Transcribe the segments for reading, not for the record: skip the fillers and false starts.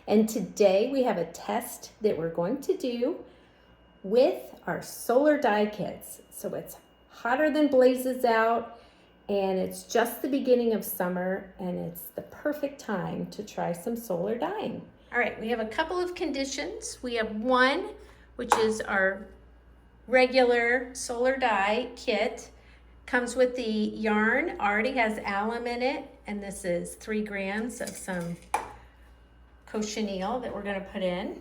And today we have a test that we're going to do with our solar dye kits. So it's hotter than blazes out, and it's just the beginning of summer, and it's the perfect time to try some solar dyeing. All right, we have a couple of conditions. We have one, which is our regular solar dye kit. Comes with the yarn, already has alum in it, and this is 3 grams of some cochineal that we're gonna put in.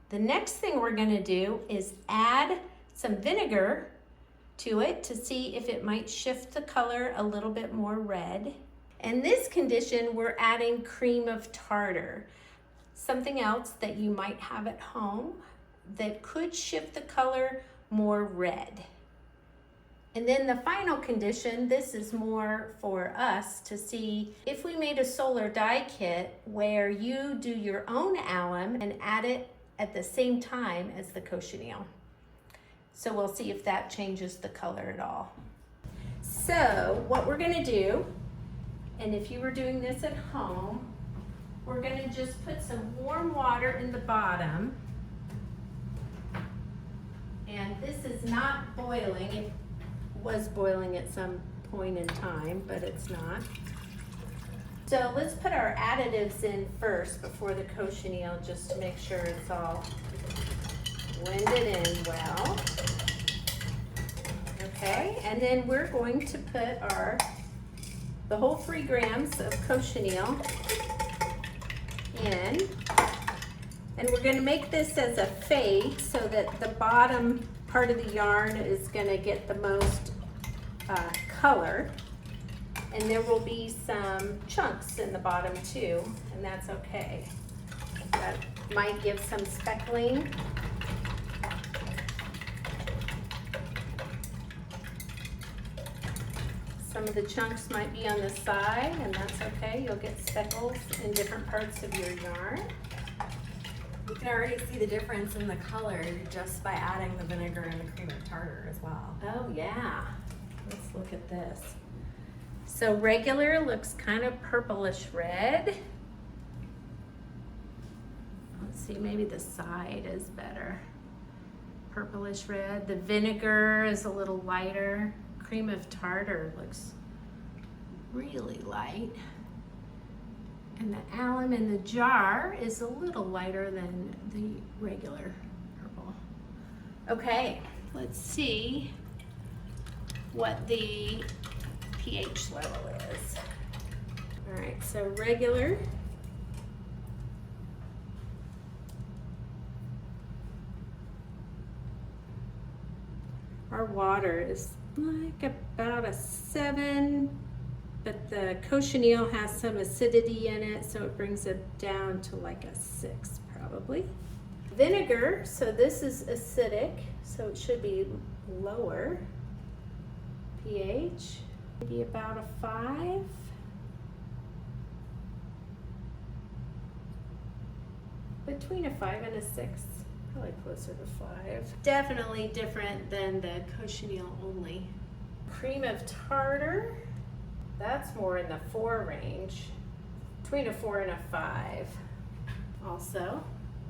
The next thing we're gonna do is add some vinegar to it to see if it might shift the color a little bit more red. In this condition, we're adding cream of tartar, something else that you might have at home that could shift the color more red. And then the final condition, this is more for us to see if we made a solar dye kit where you do your own alum and add it at the same time as the cochineal. So we'll see if that changes the color at all. So what we're gonna do, and if you were doing this at home, we're gonna just put some warm water in the bottom. And this is not boiling. It was boiling at some point in time, but it's not. So let's put our additives in first before the cochineal, just to make sure it's all blended in well. Okay, and then we're going to put the whole 3 grams of cochineal in. And we're gonna make this as a fade so that the bottom part of the yarn is gonna get the most color. And there will be some chunks in the bottom too, and that's okay. That might give some speckling. Some of the chunks might be on the side, and that's okay. You'll get speckles in different parts of your yarn. You can already see the difference in the color just by adding the vinegar and the cream of tartar as well. Oh yeah, let's look at this. So regular looks kind of purplish red. Let's see, maybe the side is better. Purplish red. The vinegar is a little lighter. Cream of tartar looks really light. And the alum in the jar is a little lighter than the regular purple. Okay, let's see what the pH level is. All right, so regular. Our water is like about a 7, but the cochineal has some acidity in it, so it brings it down to like a 6 probably. Vinegar, so this is acidic, so it should be lower. pH, maybe about a 5. Between a 5 and a 6, probably closer to 5. Definitely different than the cochineal only. Cream of tartar, that's more in the 4 range, between a 4 and a 5. Also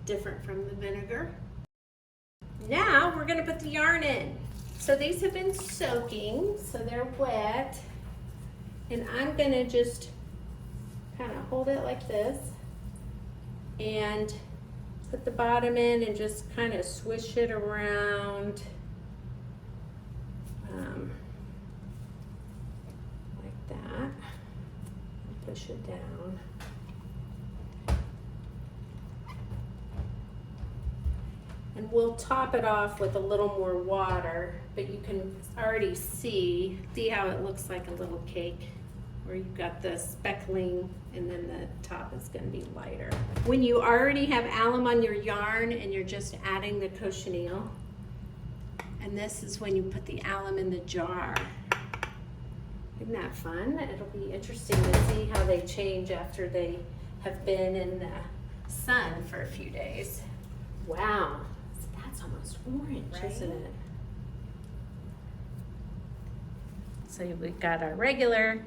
different from the vinegar. Now we're gonna put the yarn in. So these have been soaking, so they're wet. And I'm gonna just kind of hold it like this and put the bottom in and just kind of swish it around. Like that. And push it down. And we'll top it off with a little more water, but you can already see how it looks like a little cake, where you've got the speckling and then the top is gonna be lighter. When you already have alum on your yarn and you're just adding the cochineal, and this is when you put the alum in the jar. Isn't that fun? It'll be interesting to see how they change after they have been in the sun for a few days. Wow. That's almost orange, right? Isn't it? So we've got our regular,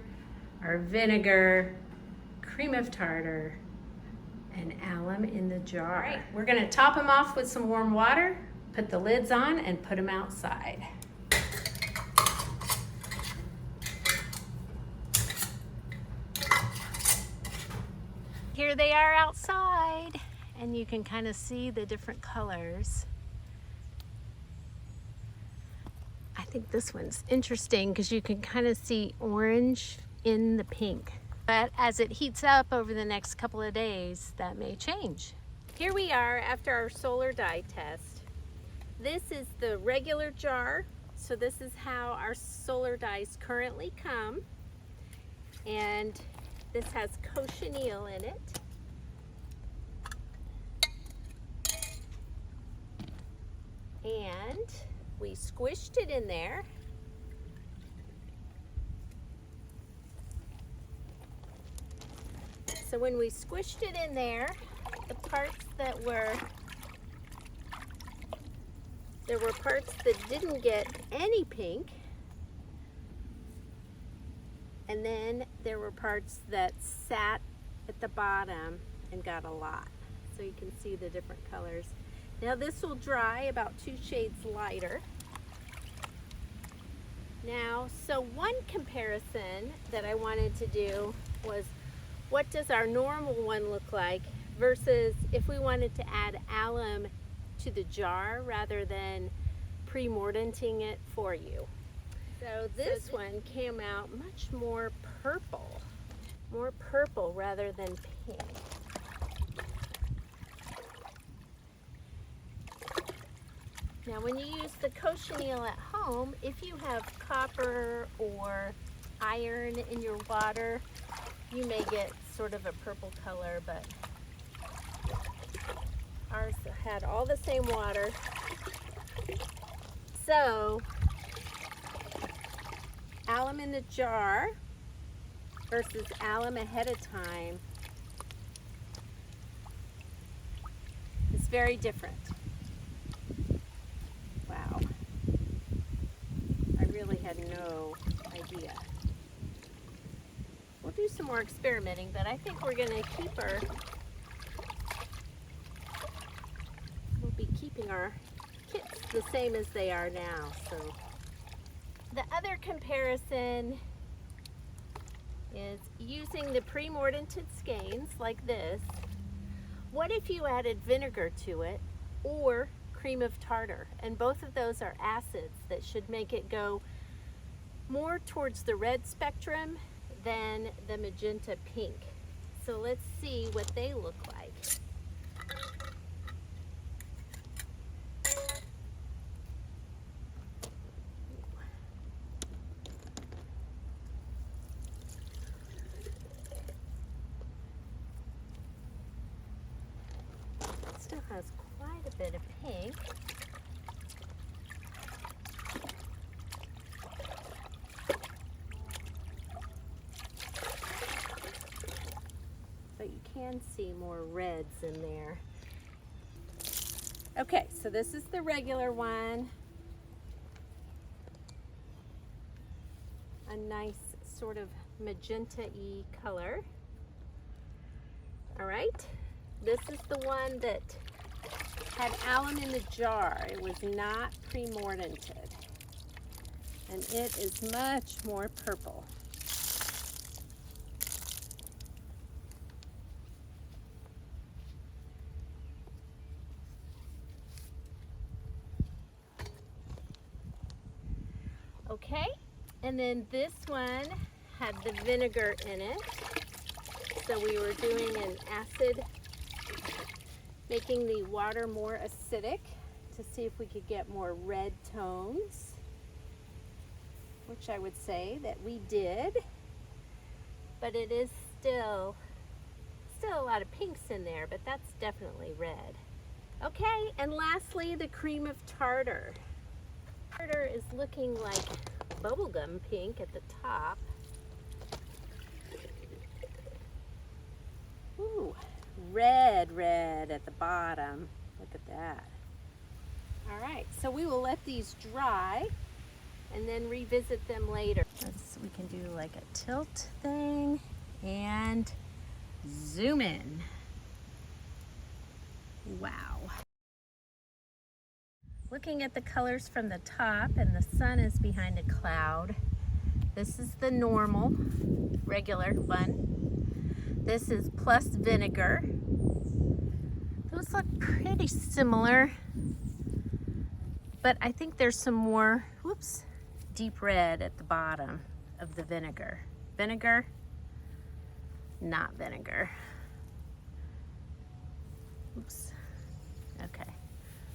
our vinegar, cream of tartar, and alum in the jar. All right, we're gonna top them off with some warm water, put the lids on, and put them outside. Here they are outside, and you can kind of see the different colors. I think this one's interesting because you can kind of see orange in the pink. But as it heats up over the next couple of days, that may change. Here we are after our solar dye test. This is the regular jar. So this is how our solar dyes currently come. And this has cochineal in it. And we squished it in there. So when we squished it in there, the parts that there were parts that didn't get any pink, and then there were parts that sat at the bottom and got a lot. So you can see the different colors. Now this will dry about 2 shades lighter. Now, so one comparison that I wanted to do was, what does our normal one look like versus if we wanted to add alum to the jar rather than pre-mordanting it for you. So this one came out much more purple rather than pink. Now when you use the cochineal at home, if you have copper or iron in your water, you may get sort of a purple color, but ours had all the same water. So, alum in the jar versus alum ahead of time is very different. Wow. I really had no idea. We'll do some more experimenting, but I think we're going to we'll be keeping our kits the same as they are now. So the other comparison is using the pre-mordanted skeins like this. What if you added vinegar to it or cream of tartar? And both of those are acids that should make it go more towards the red spectrum than the magenta pink. So let's see what they look like. It still has quite a bit of pink. But you can see more reds in there. Okay, so this is the regular one. A nice sort of magenta-y color. All right, this is the one that had alum in the jar. It was not pre-mordanted. And it is much more purple. Okay, and then this one had the vinegar in it. So we were doing an acid, making the water more acidic to see if we could get more red tones, which I would say that we did, but it is still a lot of pinks in there, but that's definitely red. Okay, and lastly, the cream of tartar. Tartar is looking like bubblegum pink at the top. Ooh, red at the bottom. Look at that. All right, so we will let these dry and then revisit them later. We can do like a tilt thing and zoom in. Wow. Looking at the colors from the top, and the sun is behind a cloud. This is the normal, regular one. This is plus vinegar. Those look pretty similar, but I think there's some more, whoops, deep red at the bottom of the vinegar. Vinegar, not vinegar. Oops, okay,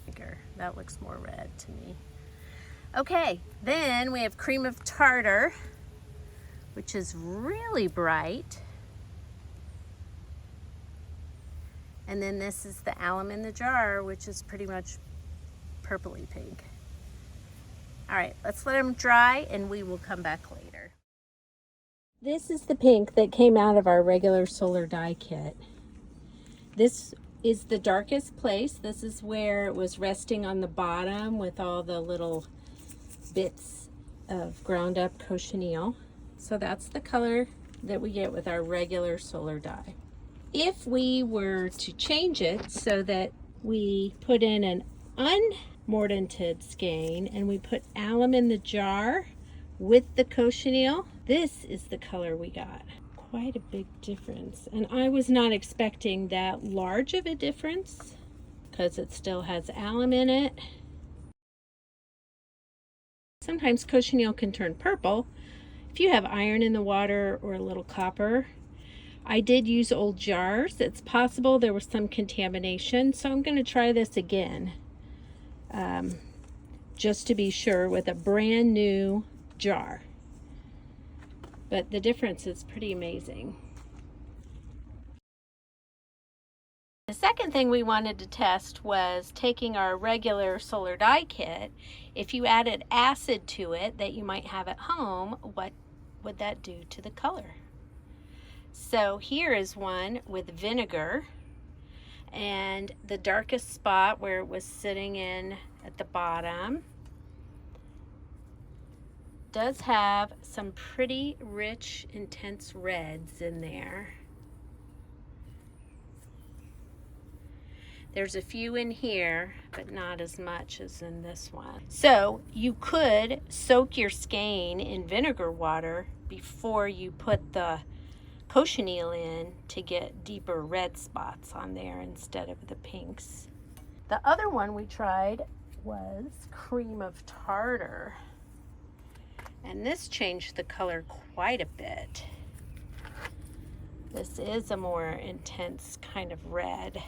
vinegar, that looks more red to me. Okay, then we have cream of tartar, which is really bright. And then this is the alum in the jar, which is pretty much purpley pink. All right, let's let them dry and we will come back later. This is the pink that came out of our regular solar dye kit. This is the darkest place. This is where it was resting on the bottom with all the little bits of ground up cochineal. So that's the color that we get with our regular solar dye. If we were to change it so that we put in an unmordanted skein and we put alum in the jar with the cochineal, this is the color we got. Quite a big difference. And I was not expecting that large of a difference because it still has alum in it. Sometimes cochineal can turn purple if you have iron in the water or a little copper. I did use old jars. It's possible there was some contamination, so I'm going to try this again just to be sure with a brand new jar. But the difference is pretty amazing. The second thing we wanted to test was taking our regular solar dye kit. If you added acid to it that you might have at home, what would that do to the color? So here is one with vinegar, and the darkest spot where it was sitting in at the bottom does have some pretty rich, intense reds in there. There's a few in here, but not as much as in this one. So you could soak your skein in vinegar water before you put the cochineal in to get deeper red spots on there instead of the pinks. The other one we tried was cream of tartar, and this changed the color quite a bit. This is a more intense kind of red.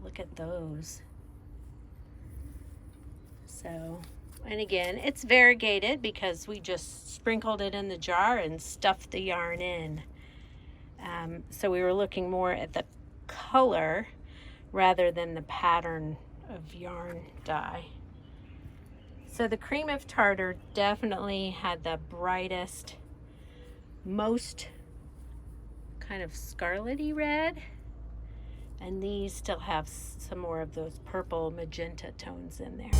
Look at those. So, and again, it's variegated because we just sprinkled it in the jar and stuffed the yarn in. So we were looking more at the color rather than the pattern of yarn dye. So the cream of tartar definitely had the brightest, most kind of scarlety red. And these still have some more of those purple magenta tones in there.